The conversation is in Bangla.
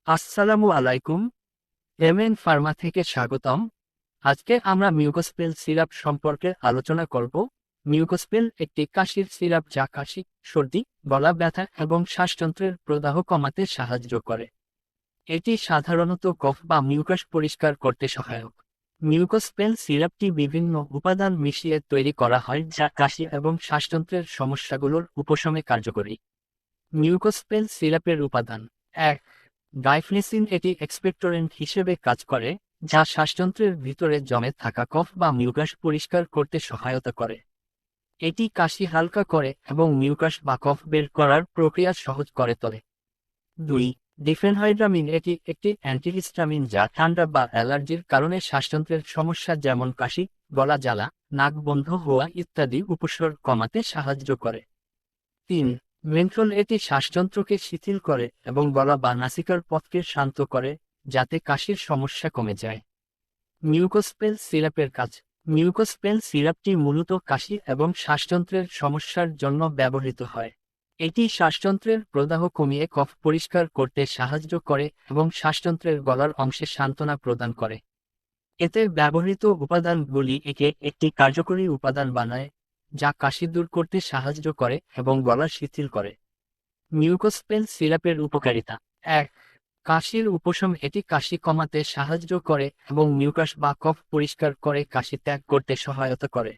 আসসালামু আলাইকুম। এমএন ফার্মা থেকে স্বাগতম। আজকে আমরা মিউকোস্পেল সিরাপ সম্পর্কে আলোচনা করব। মিউকোস্পেল একটি কাশির সিরাপ যা কাশি, সর্দি, গলা ব্যথা এবং শ্বাসযন্ত্রের প্রদাহ কমাতে সাহায্য করে। এটি সাধারণত কফ বা মিউকাস পরিষ্কার করতে সহায়ক। মিউকোস্পেল সিরাপটি বিভিন্ন উপাদান মিশিয়ে তৈরি করা হয় যা কাশি এবং শ্বাসযন্ত্রের সমস্যাগুলোর উপশমে কার্যকরী। মিউকোস্পেল সিরাপের উপাদান: ১. গাইফ্লিসিন। এটি এক্সপেক্টোরেন্ট হিসেবে কাজ করে, যা শ্বাসযন্ত্রের ভিতরে জমে থাকা কফ বা মিউকাস পরিষ্কার করতে সহায়তা করে। এটি কাশি হালকা করে এবং মিউকাস বা কফ বের করার প্রক্রিয়া সহজ করে তোলে। ২. ডিফেনহাইড্রামিন। এটি একটি অ্যান্টিহিস্টামিন যা ঠান্ডা বা অ্যালার্জির কারণে শ্বাসযন্ত্রের সমস্যা যেমন কাশি, গলা জ্বালা, নাক বন্ধ হওয়া ইত্যাদি উপসর্গ কমাতে সাহায্য করে। ৩. মেন্থল। এটি শ্বাসযন্ত্রকে শিথিল করে এবং গলা বা নাসিকার পথকে শান্ত করে, যাতে কাশির সমস্যা কমে যায়। মিউকোস্পেল সিরাপের কাজ: মিউকোস্পেল সিরাপটি মূলত কাশি এবং শ্বাসযন্ত্রের সমস্যার জন্য ব্যবহৃত হয়। এটি শ্বাসযন্ত্রের প্রদাহ কমিয়ে কফ পরিষ্কার করতে সাহায্য করে এবং শ্বাসযন্ত্রের গলার অংশে সান্ত্বনা প্রদান করে। এতে ব্যবহৃত উপাদানগুলি একে একটি কার্যকরী উপাদান বানায়, যা কাশি দূর করতে সাহায্য করে এবং গলা শিথিল করে। মিউকোস্পেল সিরাপের উপকারিতা: ১. কাশির উপশম। এটি কাশি কমাতে সাহায্য করে এবং মিউকাস বা কফ পরিষ্কার করে কাশি ত্যাগ করতে সহায়তা করে।